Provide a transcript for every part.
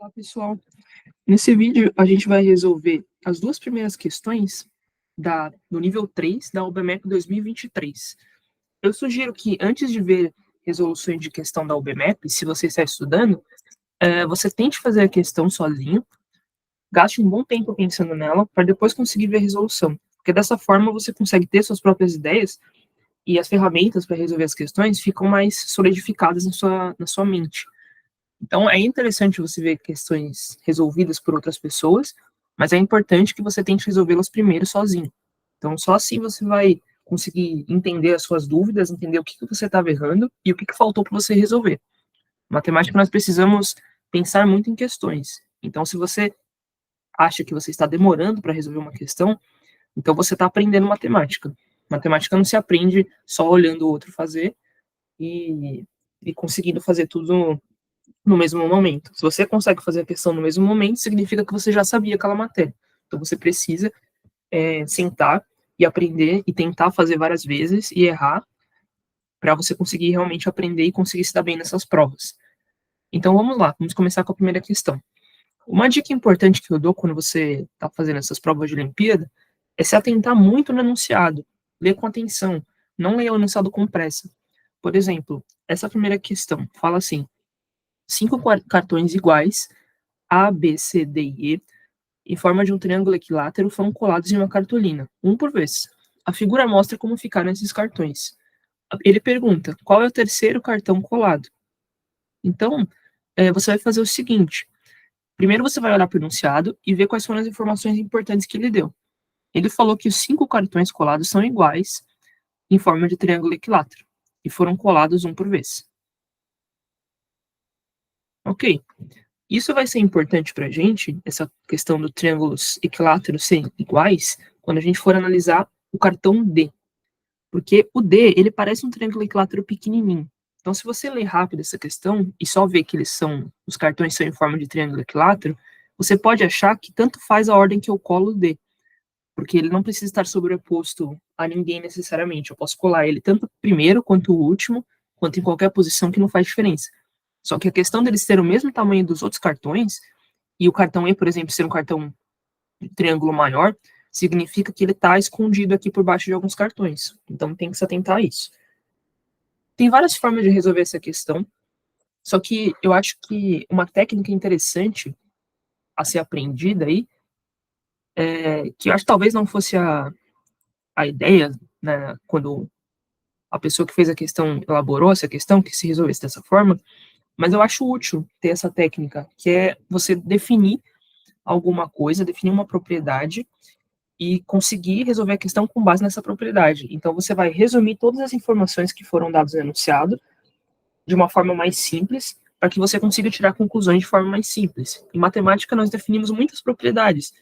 Olá, pessoal. Nesse vídeo, a gente vai resolver as duas primeiras questões do nível 3 da UBMEP 2023. Eu sugiro que, antes de ver resoluções de questão da UBMEP, se você está estudando, você tente fazer a questão sozinho, gaste um bom tempo pensando nela, para depois conseguir ver a resolução. Porque dessa forma você consegue ter suas próprias ideias e as ferramentas para resolver as questões ficam mais solidificadas na sua mente. Então, é interessante você ver questões resolvidas por outras pessoas, mas é importante que você tente resolvê-las primeiro sozinho. Então, só assim você vai conseguir entender as suas dúvidas, entender o que você estava errando e o que faltou para você resolver. Matemática, nós precisamos pensar muito em questões. Então, se você acha que você está demorando para resolver uma questão, então você está aprendendo matemática. Matemática não se aprende só olhando o outro fazer e, e conseguindo fazer tudo no mesmo momento. Se você consegue fazer a questão no mesmo momento, significa que você já sabia aquela matéria. Então você precisa sentar e aprender e tentar fazer várias vezes e errar para você conseguir realmente aprender e conseguir se dar bem nessas provas. Então vamos lá, vamos começar com a primeira questão. Uma dica importante que eu dou quando você está fazendo essas provas de Olimpíada é se atentar muito no enunciado, ler com atenção, não ler o enunciado com pressa. Por exemplo, essa primeira questão fala assim: 5 cartões iguais, A, B, C, D e E, em forma de um triângulo equilátero, foram colados em uma cartolina, um por vez. A figura mostra como ficaram esses cartões. Ele pergunta, qual é o terceiro cartão colado? Então, você vai fazer o seguinte: primeiro você vai olhar para o enunciado e ver quais foram as informações importantes que ele deu. Ele falou que os 5 cartões colados são iguais, em forma de triângulo equilátero, e foram colados um por vez. Ok. Isso vai ser importante para a gente, essa questão do triângulos equiláteros serem iguais, quando a gente for analisar o cartão D. Porque o D, ele parece um triângulo equilátero pequenininho. Então, se você ler rápido essa questão e só ver que os cartões são em forma de triângulo equilátero, você pode achar que tanto faz a ordem que eu colo o D, porque ele não precisa estar sobreposto a ninguém necessariamente. Eu posso colar ele tanto primeiro quanto o último, quanto em qualquer posição que não faz diferença. Só que a questão deles ter o mesmo tamanho dos outros cartões, e o cartão E, por exemplo, ser um cartão de triângulo maior, significa que ele está escondido aqui por baixo de alguns cartões. Então tem que se atentar a isso. Tem várias formas de resolver essa questão, só que eu acho que uma técnica interessante a ser aprendida aí, que eu acho que talvez não fosse a ideia, né, quando a pessoa que fez a questão elaborou essa questão, que se resolvesse dessa forma, mas eu acho útil ter essa técnica, que é você definir alguma coisa, definir uma propriedade e conseguir resolver a questão com base nessa propriedade. Então, você vai resumir todas as informações que foram dadas no enunciado de uma forma mais simples, para que você consiga tirar conclusões de forma mais simples. Em matemática, nós definimos muitas propriedades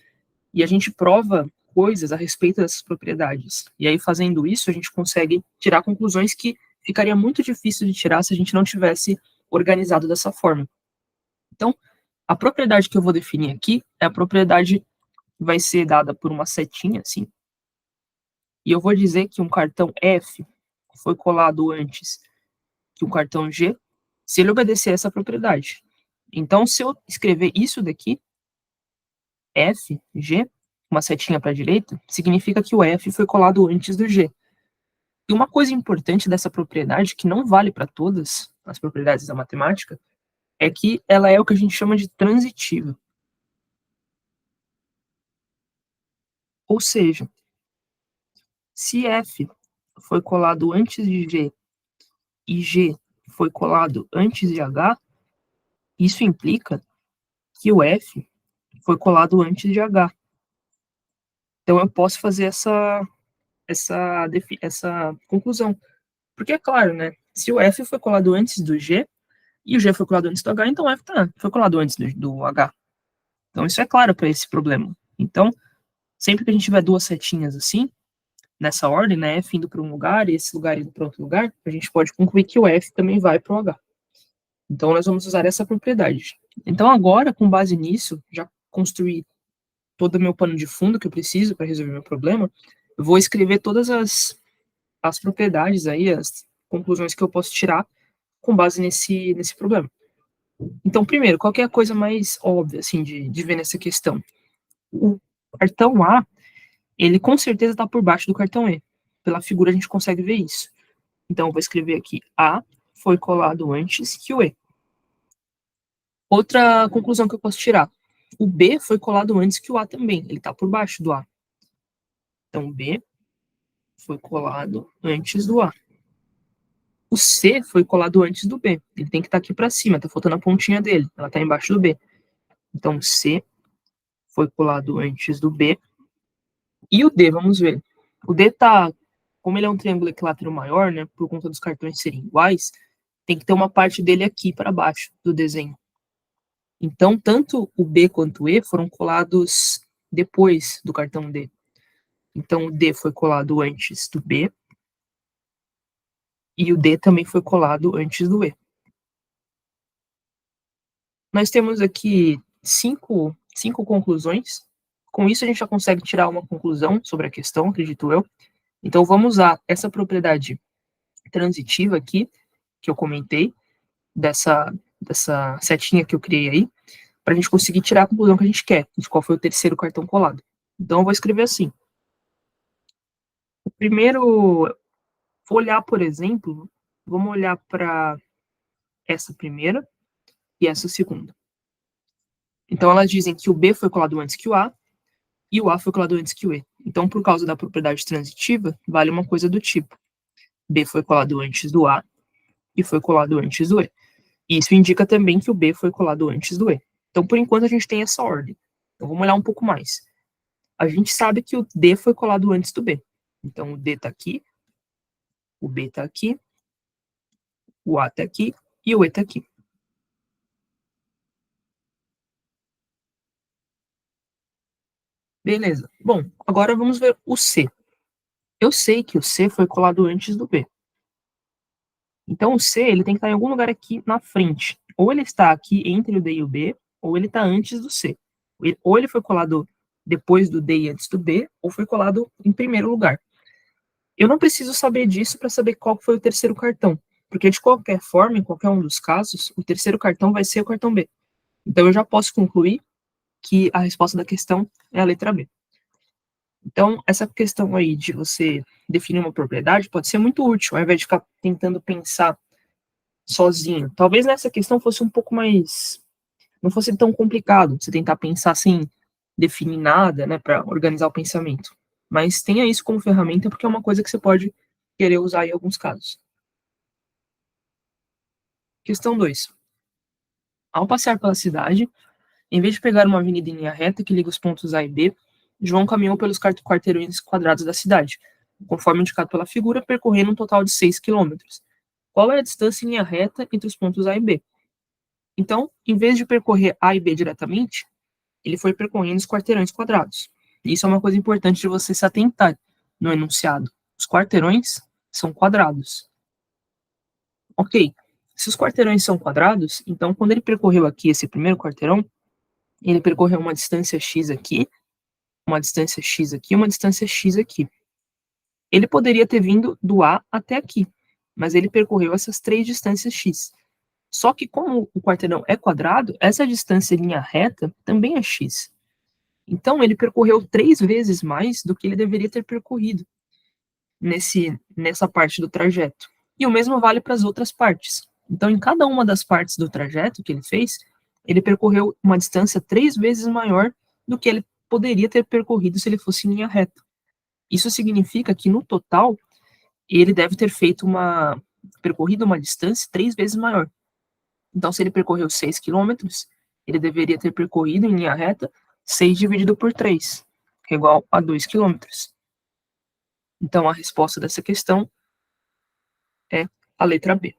e a gente prova coisas a respeito dessas propriedades. E aí, fazendo isso, a gente consegue tirar conclusões que ficaria muito difícil de tirar se a gente não tivesse organizado dessa forma. Então, a propriedade que eu vou definir aqui é a propriedade que vai ser dada por uma setinha, assim, e eu vou dizer que um cartão F foi colado antes que um cartão G, se ele obedecer essa propriedade. Então, se eu escrever isso daqui, F, G, uma setinha para a direita, significa que o F foi colado antes do G. E uma coisa importante dessa propriedade, que não vale para todas as propriedades da matemática, é que ela é o que a gente chama de transitiva. Ou seja, se F foi colado antes de G e G foi colado antes de H, isso implica que o F foi colado antes de H. Então eu posso fazer essa conclusão. Porque é claro, né? Se o F foi colado antes do G e o G foi colado antes do H, então o F foi colado antes do H. Então isso é claro para esse problema. Então, sempre que a gente tiver duas setinhas assim, nessa ordem, né, F indo para um lugar e esse lugar indo para outro lugar, a gente pode concluir que o F também vai para o H. Então, nós vamos usar essa propriedade. Então, agora, com base nisso, já construí todo o meu pano de fundo que eu preciso para resolver meu problema, eu vou escrever todas as propriedades aí, as conclusões que eu posso tirar com base nesse problema. Então, primeiro, qual que é a coisa mais óbvia, assim, de ver nessa questão? O cartão A, ele com certeza está por baixo do cartão E. Pela figura a gente consegue ver isso. Então, eu vou escrever aqui, A foi colado antes que o E. Outra conclusão que eu posso tirar, o B foi colado antes que o A também, ele está por baixo do A. Então, o B foi colado antes do A. O C foi colado antes do B. Ele tem que estar aqui para cima, está faltando a pontinha dele. Ela está embaixo do B. Então, o C foi colado antes do B. E o D, vamos ver. O D tá, como ele é um triângulo equilátero maior, né, por conta dos cartões serem iguais, tem que ter uma parte dele aqui para baixo do desenho. Então, tanto o B quanto o E foram colados depois do cartão D. Então, o D foi colado antes do B. E o D também foi colado antes do E. Nós temos aqui cinco conclusões. Com isso, a gente já consegue tirar uma conclusão sobre a questão, acredito eu. Então, vamos usar essa propriedade transitiva aqui, que eu comentei, dessa setinha que eu criei aí, para a gente conseguir tirar a conclusão que a gente quer, de qual foi o terceiro cartão colado. Então, eu vou escrever assim. O primeiro, vou olhar, por exemplo, vamos olhar para essa primeira e essa segunda. Então, elas dizem que o B foi colado antes que o A, e o A foi colado antes que o E. Então, por causa da propriedade transitiva, vale uma coisa do tipo: B foi colado antes do A e foi colado antes do E. E isso indica também que o B foi colado antes do E. Então, por enquanto, a gente tem essa ordem. Então, vamos olhar um pouco mais. A gente sabe que o D foi colado antes do B. Então, o D está aqui, o B está aqui, o A está aqui e o E está aqui. Beleza. Bom, agora vamos ver o C. Eu sei que o C foi colado antes do B. Então, o C ele tem que estar em algum lugar aqui na frente. Ou ele está aqui entre o D e o B, ou ele está antes do C. Ou ele foi colado depois do D e antes do B, ou foi colado em primeiro lugar. Eu não preciso saber disso para saber qual foi o terceiro cartão, porque de qualquer forma, em qualquer um dos casos, o terceiro cartão vai ser o cartão B. Então, eu já posso concluir que a resposta da questão é a letra B. Então, essa questão aí de você definir uma propriedade pode ser muito útil, ao invés de ficar tentando pensar sozinho. Talvez nessa questão fosse um pouco mais, não fosse tão complicado você tentar pensar sem definir nada, né, para organizar o pensamento. Mas tenha isso como ferramenta porque é uma coisa que você pode querer usar em alguns casos. Questão 2. Ao passear pela cidade, em vez de pegar uma avenida em linha reta que liga os pontos A e B, João caminhou pelos quarteirões quadrados da cidade, conforme indicado pela figura, percorrendo um total de 6 quilômetros. Qual é a distância em linha reta entre os pontos A e B? Então, em vez de percorrer A e B diretamente, ele foi percorrendo os quarteirões quadrados. Isso é uma coisa importante de você se atentar no enunciado. Os quarteirões são quadrados. Ok, se os quarteirões são quadrados, então quando ele percorreu aqui esse primeiro quarteirão, ele percorreu uma distância x aqui, uma distância x aqui, uma distância x aqui. Ele poderia ter vindo do A até aqui, mas ele percorreu essas três distâncias x. Só que como o quarteirão é quadrado, essa distância em linha reta também é x. Então ele percorreu 3 vezes mais do que ele deveria ter percorrido nessa parte do trajeto. E o mesmo vale para as outras partes. Então, em cada uma das partes do trajeto que ele fez, ele percorreu uma distância 3 vezes maior do que ele poderia ter percorrido se ele fosse em linha reta. Isso significa que, no total, ele deve ter percorrido uma distância 3 vezes maior. Então, se ele percorreu 6 quilômetros, ele deveria ter percorrido em linha reta 6 dividido por 3, que é igual a 2 quilômetros. Então, a resposta dessa questão é a letra B.